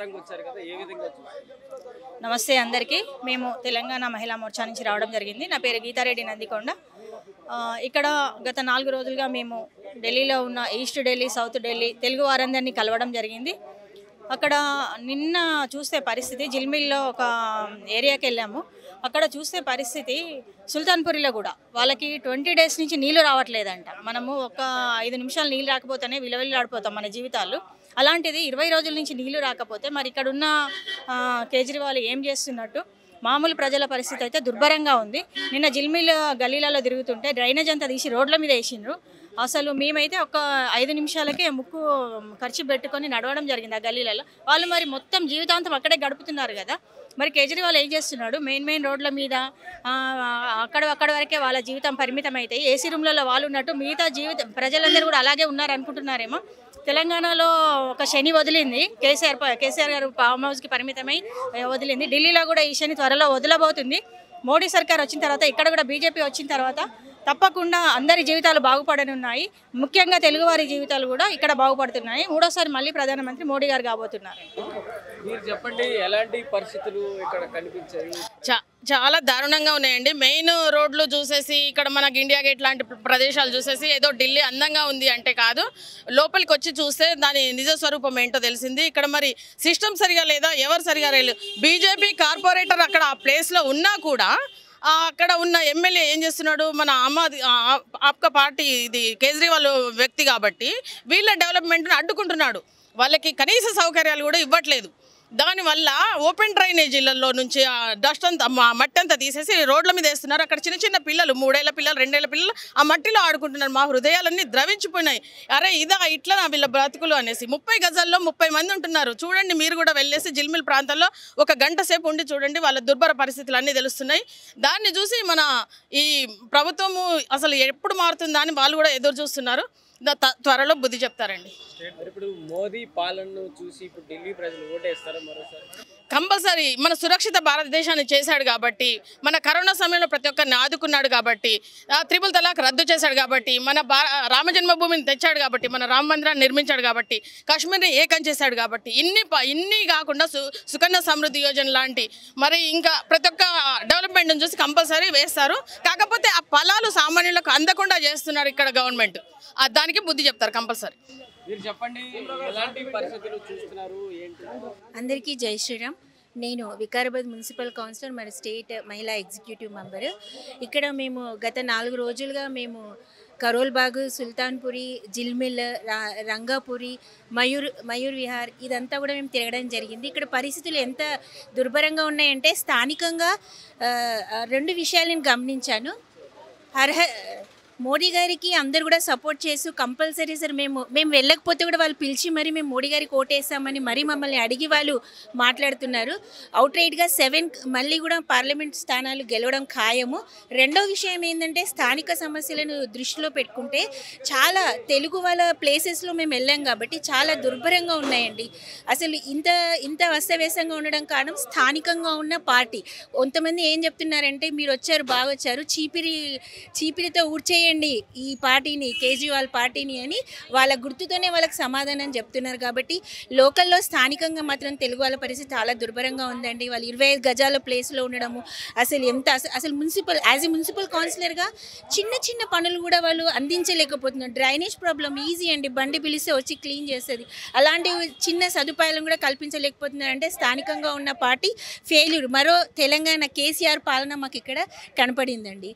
ప్రచారంకి వచ్చారు కదా, ఏ విధంగా చూస్తారు? నమస్తే అందరికీ. మేము తెలంగాణ మహిళా మోర్చా నుంచి రావడం జరిగింది. నా పేరు గీతారెడ్డి నందికొండ. ఇక్కడ గత 4 రోజులుగా మేము ఢిల్లీలో ఉన్న ఈస్ట్ ఢిల్లీ, సౌత్ ఢిల్లీ తెలుగు వారందరినీ కలవడం జరిగింది. అక్కడ నిన్న చూస్తే పరిస్థితి జిల్మిల్లో ఒక ఏరియాకి వెళ్ళాము. అక్కడ చూస్తే పరిస్థితి సుల్తాన్పూరిలో కూడా వాళ్ళకి 20 డేస్ నుంచి నీళ్లు రావట్లేదంట. మనము ఒక 5 నిమిషాలు నీళ్ళు రాకపోతేనే విలవిల్లాడిపోతాం మన జీవితాలు. అలాంటిది 20 రోజుల నుంచి నీళ్లు రాకపోతే మరి ఇక్కడున్న కేజ్రీవాల్ ఏం చేస్తున్నట్టు? మామూలు ప్రజల పరిస్థితి అయితే దుర్భరంగా ఉంది. నిన్న జిల్మిల్ గల్లీలలో తిరుగుతుంటే డ్రైనేజ్ అంతా తీసి రోడ్ల మీద వేసిండ్రు. అసలు మేమైతే ఒక 5 నిమిషాలకే ముక్కు ఖర్చు పెట్టుకొని నడవడం జరిగింది ఆ గల్లీలలో. వాళ్ళు మరి మొత్తం జీవితాంతం అక్కడే గడుపుతున్నారు కదా. మరి కేజ్రీవాల్ ఏం చేస్తున్నాడు? మెయిన్ రోడ్ల మీద అక్కడ వరకే వాళ్ళ జీవితం పరిమితం అయితే ఏసీ రూమ్లలో వాళ్ళు ఉన్నట్టు మిగతా ప్రజలందరూ కూడా అలాగే ఉన్నారు అనుకుంటున్నారేమో. తెలంగాణలో ఒక శని వదిలింది, కేసీఆర్ గారు ఫామ్ హౌస్కి పరిమితమై వదిలింది. ఢిల్లీలో కూడా ఈ శని త్వరలో వదలబోతుంది. మోడీ సర్కార్ వచ్చిన తర్వాత, ఇక్కడ కూడా బీజేపీ వచ్చిన తర్వాత తప్పకుండా అందరి జీవితాలు బాగుపడనున్నాయి. ముఖ్యంగా తెలుగువారి జీవితాలు కూడా ఇక్కడ బాగుపడుతున్నాయి. 3వ సారి మళ్ళీ ప్రధానమంత్రి మోడీ గారు కాబోతున్నారు. మీరు చెప్పండి, ఎలాంటి పరిస్థితులు ఇక్కడ కనిపించాయి? చాలా దారుణంగా ఉన్నాయండి. మెయిన్ రోడ్లు చూసేసి, ఇక్కడ మనకి ఇండియా గేట్ లాంటి ప్రదేశాలు చూసేసి ఏదో ఢిల్లీ అందంగా ఉంది అంటే కాదు, లోపలికి వచ్చి చూస్తే దాని నిజ స్వరూపం ఏంటో తెలిసింది. ఇక్కడ మరి సిస్టమ్ సరిగా లేదా, ఎవరు సరిగా లేదు. బీజేపీ కార్పొరేటర్ అక్కడ ఆ ప్లేస్లో ఉన్నా కూడా అక్కడ ఉన్న ఎమ్మెల్యే ఏం చేస్తున్నాడు? మన ఆప్కా పార్టీ ఇది కేజ్రీవాల్ వ్యక్తి కాబట్టి వీళ్ళ డెవలప్మెంట్ను అడ్డుకుంటున్నాడు. వాళ్ళకి కనీస సౌకర్యాలు కూడా ఇవ్వట్లేదు. దానివల్ల ఓపెన్ డ్రైనేజీలలో నుంచి డస్ట్ అంతా మట్టి అంతా తీసేసి రోడ్ల మీద వేస్తున్నారు. అక్కడ చిన్న పిల్లలు, 3 ఏళ్ల పిల్లలు, 2 ఏళ్ల పిల్లలు ఆ మట్టిలో ఆడుకుంటున్నారు. మా హృదయాలన్నీ ద్రవించిపోయినాయి. అరే ఇట్లా నా వీళ్ళ బ్రతుకులు అనేసి. 30 గజాల్లో 30 మంది ఉంటున్నారు. చూడండి, మీరు కూడా వెళ్ళేసి జిల్మిల్ ప్రాంతంలో 1 గంట సేపు ఉండి చూడండి, వాళ్ళ దుర్భర పరిస్థితులు అన్నీ తెలుస్తున్నాయి. దాన్ని చూసి మన ఈ ప్రభుత్వము అసలు ఎప్పుడు మారుతుందా అని వాళ్ళు కూడా ఎదురు చూస్తున్నారు. త్వరలో బుద్ధి చెప్తారండి. ఇప్పుడు మోదీ పాలనను చూసి ఇప్పుడు ఢిల్లీ ప్రజలు ఓటేస్తారా మరోసారి? కంపల్సరీ. మన సురక్షిత భారతదేశాన్ని చేశాడు కాబట్టి, మన కరోనా సమయంలో ప్రతి ఒక్కరిని ఆదుకున్నాడు కాబట్టి, త్రిపుల్ తలాక్ రద్దు చేశాడు కాబట్టి, మన రామ జన్మభూమిని తెచ్చాడు కాబట్టి, మన రామ మందిరాన్ని నిర్మించాడు కాబట్టి, కాశ్మీర్ని ఏకం చేశాడు కాబట్టి, ఇన్ని కాకుండా సుకన్య సమృద్ధి యోజన లాంటి మరి ఇంకా ప్రతి ఒక్క డెవలప్మెంట్ని చూసి కంపల్సరీ వేస్తారు. కాకపోతే ఆ ఫలాలు సామాన్యులకు అందకుండా చేస్తున్నారు ఇక్కడ గవర్నమెంట్. దానికి బుద్ధి చెప్తారు కంపల్సరీ. మీరు చెప్పండి, ఎలాంటి పరిస్థితులు చూస్తున్నారు ఏంటి? అందరికీ జై శ్రీరామ్. నేను వికారాబాద్ మున్సిపల్ కౌన్సిలర్, మరి స్టేట్ మహిళా ఎగ్జిక్యూటివ్ మెంబర్. ఇక్కడ మేము గత 4 రోజులుగా మేము కరోల్బాగ్, సుల్తాన్పురి, జిల్మిల్, రంగాపురి, మయూర్ విహార్ ఇదంతా కూడా మేము తిరగడం జరిగింది. ఇక్కడ పరిస్థితులు ఎంత దుర్భరంగా ఉన్నాయంటే, స్థానికంగా 2 విషయాలు నేను గమనించాను. మోడీ గారికి అందరు కూడా సపోర్ట్ చేస్తూ కంపల్సరీ సార్ మేము వెళ్ళకపోతే కూడా వాళ్ళు పిలిచి మరి మేము మోడీ గారికి ఓటేస్తామని మరీ మమ్మల్ని అడిగి వాళ్ళు మాట్లాడుతున్నారు. అవుట్రైట్గా 7 మళ్ళీ కూడా పార్లమెంట్ స్థానాలు గెలవడం ఖాయము. రెండో విషయం ఏంటంటే, స్థానిక సమస్యలను దృష్టిలో పెట్టుకుంటే చాలా తెలుగు వాళ్ళ ప్లేసెస్లో మేము వెళ్ళాం కాబట్టి చాలా దుర్భరంగా ఉన్నాయండి. అసలు ఇంత అస్తవ్యస్తంగా ఉండడం కారణం స్థానికంగా ఉన్న పార్టీ. కొంతమంది ఏం చెప్తున్నారంటే, మీరు వచ్చారు బాగా వచ్చారు, చీపిరితో ఊడ్చేయండి ఈ పార్టీని, కేజ్రీవాల్ పార్టీని అని వాళ్ళ గుర్తుతోనే వాళ్ళకి సమాధానం చెప్తున్నారు. కాబట్టి లోకల్లో స్థానికంగా మాత్రం తెలుగు వాళ్ళ పరిస్థితి చాలా దుర్భరంగా ఉందండి. వాళ్ళు 25 గజాల ప్లేస్లో ఉండడము, అసలు మున్సిపల్ కౌన్సిలర్గా చిన్న పనులు కూడా వాళ్ళు అందించలేకపోతున్నారు. డ్రైనేజ్ ప్రాబ్లం ఈజీ అండి, బండి పిలిస్తే వచ్చి క్లీన్ చేస్తుంది. అలాంటి చిన్న సదుపాయాలను కూడా కల్పించలేకపోతున్నారంటే స్థానికంగా ఉన్న పార్టీ ఫెయిల్యూర్. మరో తెలంగాణ కేసీఆర్ పాలన మాకు ఇక్కడ కనపడిందండి.